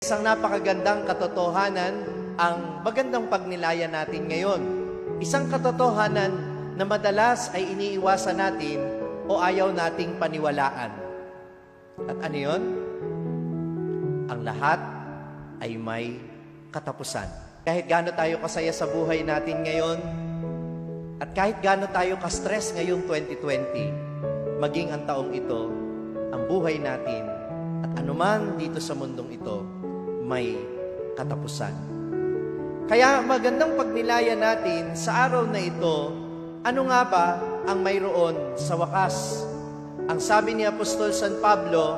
Isang napakagandang katotohanan ang magandang pagnilaya natin ngayon. Isang katotohanan na madalas ay iniiwasan natin o ayaw nating paniwalaan. At ano yun? Ang lahat ay may katapusan. Kahit gaano tayo kasaya sa buhay natin ngayon, at kahit gaano tayo ka-stress ngayong 2020, maging ang taong ito, ang buhay natin, at anuman dito sa mundong ito, may katapusan. Kaya magandang pagnilaya natin sa araw na ito, ano nga ba ang mayroon sa wakas? Ang sabi ni Apostol San Pablo,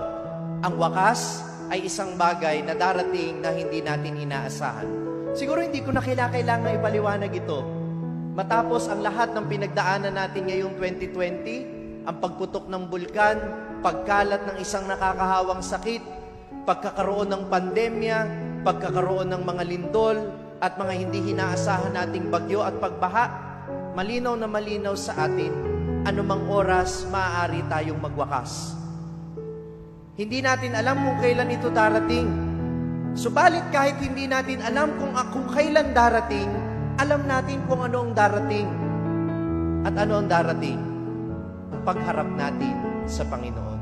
ang wakas ay isang bagay na darating na hindi natin inaasahan. Siguro hindi ko na kailangan ipaliwanag ito. Matapos ang lahat ng pinagdaanan natin ngayong 2020, ang pagputok ng bulkan, pagkalat ng isang nakakahawang sakit, pagkakaroon ng pandemya, pagkakaroon ng mga lindol, at mga hindi hinaasahan nating bagyo at pagbaha, malinaw na malinaw sa atin, anumang oras maaari tayong magwakas. Hindi natin alam kung kailan ito darating. Subalit kahit hindi natin alam kung kailan darating, alam natin kung ano ang darating. At ano ang darating? Ang pagharap natin sa Panginoon.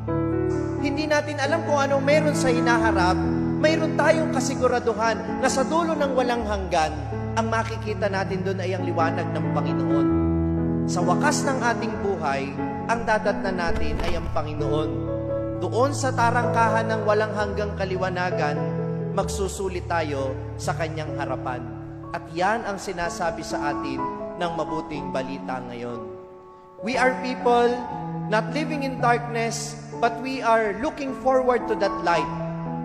Hindi natin alam kung anong meron sa hinaharap, mayroon tayong kasiguraduhan na sa dulo ng walang hanggan, ang makikita natin doon ay ang liwanag ng Panginoon. Sa wakas ng ating buhay, ang dadatnan natin ay ang Panginoon. Doon sa tarangkahan ng walang hanggang kaliwanagan, magsusulit tayo sa Kanyang harapan. At yan ang sinasabi sa atin ng mabuting balita ngayon. We are people not living in darkness, but we are looking forward to that light.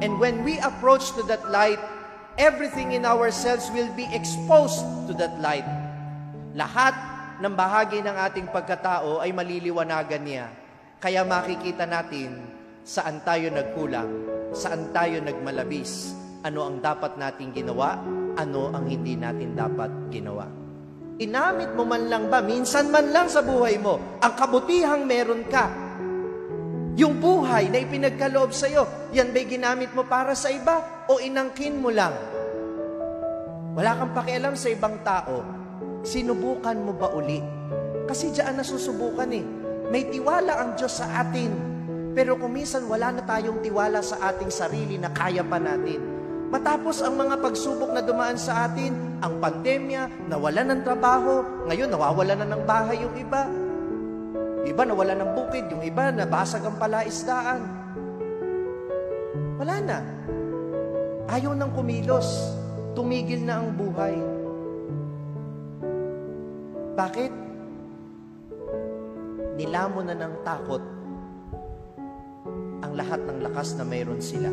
And when we approach to that light, everything in ourselves will be exposed to that light. Lahat ng bahagi ng ating pagkatao ay maliliwanagan niya. Kaya makikita natin saan tayo nagkulang, saan tayo nagmalabis, ano ang dapat nating ginawa, ano ang hindi natin dapat ginawa. Inamit mo man lang ba, minsan man lang sa buhay mo, ang kabutihang meron ka. Yung buhay na ipinagkaloob sa iyo, yan ba'y ginamit mo para sa iba o inangkin mo lang? Wala kang pakialam sa ibang tao. Sinubukan mo ba uli? Kasi diyan nasusubukan eh. May tiwala ang Diyos sa atin. Pero kung minsan wala na tayong tiwala sa ating sarili na kaya pa natin. Matapos ang mga pagsubok na dumaan sa atin, ang pandemya, nawalan ng trabaho, ngayon nawawalan na ng bahay yung iba. Iba nawala ng bukid, yung iba nabasag ang palaisdaan. Wala na. Ayaw nang kumilos. Tumigil na ang buhay. Bakit? Nilamon na ng takot ang lahat ng lakas na mayroon sila.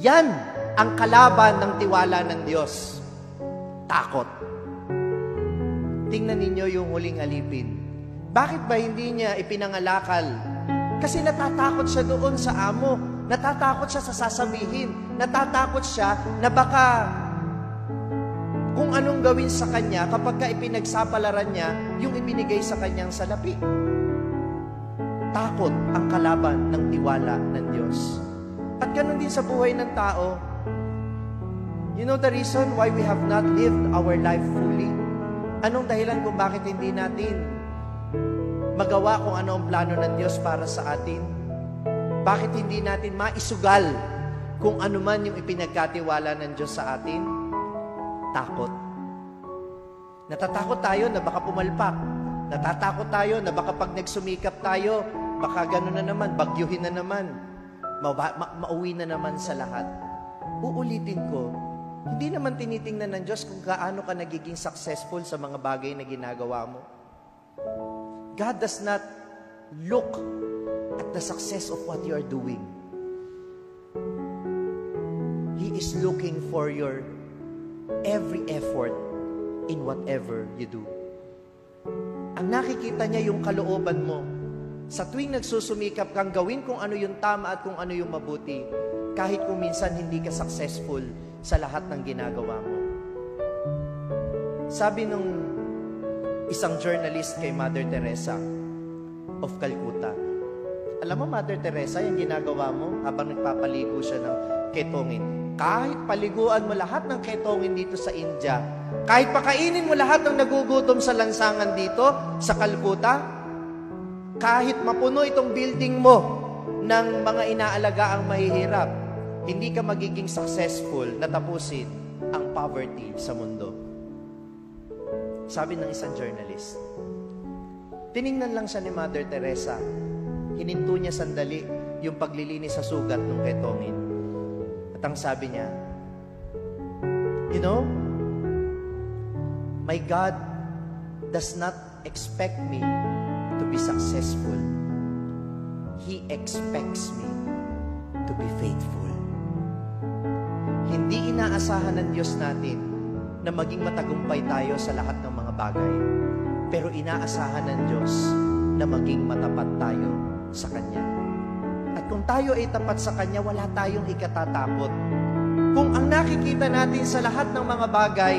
Yan ang kalaban ng tiwala ng Diyos. Takot. Tingnan ninyo yung huling alipin. Bakit ba hindi niya ipinangalakal? Kasi natatakot siya doon sa amo. Natatakot siya sa sasabihin. Natatakot siya na baka kung anong gawin sa kanya kapag ka ipinagsapalaran niya yung ibinigay sa kanyang salapi. Takot ang kalaban ng tiwala ng Diyos. At ganun din sa buhay ng tao. You know the reason why we have not lived our life fully? Anong dahilan kung bakit hindi natin magawa kung ano ang plano ng Diyos para sa atin? Bakit hindi natin maisugal kung ano man yung ipinagkatiwala ng Diyos sa atin? Takot. Natatakot tayo na baka pumalpak. Natatakot tayo na baka pag nagsumikap tayo, baka gano'n na naman, bagyuhin na naman. Mauwi na naman sa lahat. Uulitin ko, hindi naman tinitingnan ng Diyos kung gaano ka nagiging successful sa mga bagay na ginagawa mo. God does not look at the success of what you are doing. He is looking for your every effort in whatever you do. Ang nakikita niya yung kalooban mo. Sa tuwing nagsusumikap kang gawin kung ano yung tama at kung ano yung mabuti, kahit kung minsan hindi ka successful sa lahat ng ginagawa mo. Sabi nung isang journalist kay Mother Teresa of Calcutta, alam mo, Mother Teresa, yung ginagawa mo habang nagpapaligo siya ng ketongin, kahit paliguan mo lahat ng ketongin dito sa India, kahit pakainin mo lahat ng nagugutom sa lansangan dito, sa Calcutta, kahit mapuno itong building mo ng mga inaalagaang mahihirap, hindi ka magiging successful na tapusin ang poverty sa mundo. Sabi ng isang journalist, tiningnan lang siya ni Mother Teresa, hininto niya sandali yung paglilinis sa sugat ng ketongin. At ang sabi niya, you know, my God does not expect me to be successful. He expects me to be faithful. Hindi inaasahan ng Diyos natin na maging matagumpay tayo sa lahat ng mga bagay. Pero inaasahan ng Diyos na maging matapat tayo sa Kanya. At kung tayo ay tapat sa Kanya, wala tayong ikatatakot. Kung ang nakikita natin sa lahat ng mga bagay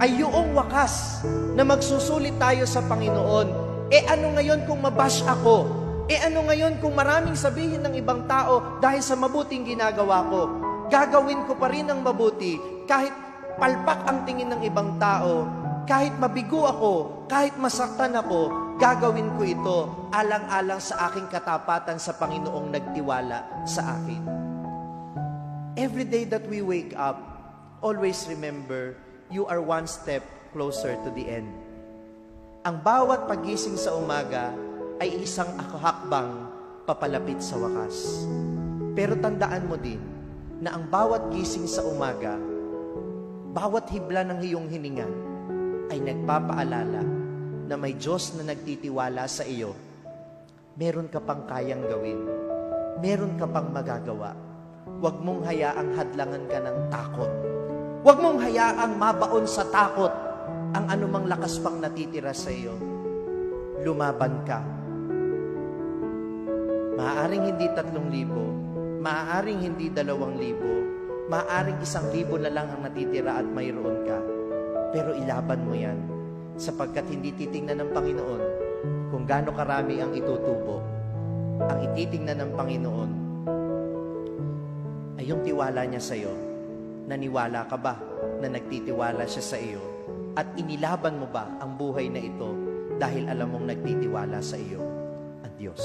ay yung wakas na magsusulit tayo sa Panginoon, ano ngayon kung mabash ako? Ano ngayon kung maraming sabihin ng ibang tao dahil sa mabuting ginagawa ko? Gagawin ko pa rin ang mabuti kahit palpak ang tingin ng ibang tao, kahit mabigo ako, kahit masaktan ako, gagawin ko ito alang-alang sa aking katapatan sa Panginoong nagtiwala sa akin. Every day that we wake up, always remember, you are one step closer to the end. Ang bawat pagising sa umaga ay isang hakbang papalapit sa wakas. Pero tandaan mo din na ang bawat gising sa umaga, bawat hibla ng iyong hininga ay nagpapaalala na may Diyos na nagtitiwala sa iyo. Meron ka pang kayang gawin. Meron ka pang magagawa. Huwag mong hayaang hadlangan ka ng takot. Huwag mong hayaang mabaon sa takot ang anumang lakas pang natitira sa iyo. Lumaban ka. Maaaring hindi 3,000, maaaring hindi 2,000, maaaring 1,000 na lang ang natitira at mayroon ka. Pero ilaban mo yan, sapagkat hindi titingnan ng Panginoon kung gaano karami ang itutubo. Ang ititingnan ng Panginoon ay yung tiwala niya sa iyo. Naniwala ka ba na nagtitiwala siya sa iyo? At inilaban mo ba ang buhay na ito dahil alam mong nagtitiwala sa iyo ang Diyos?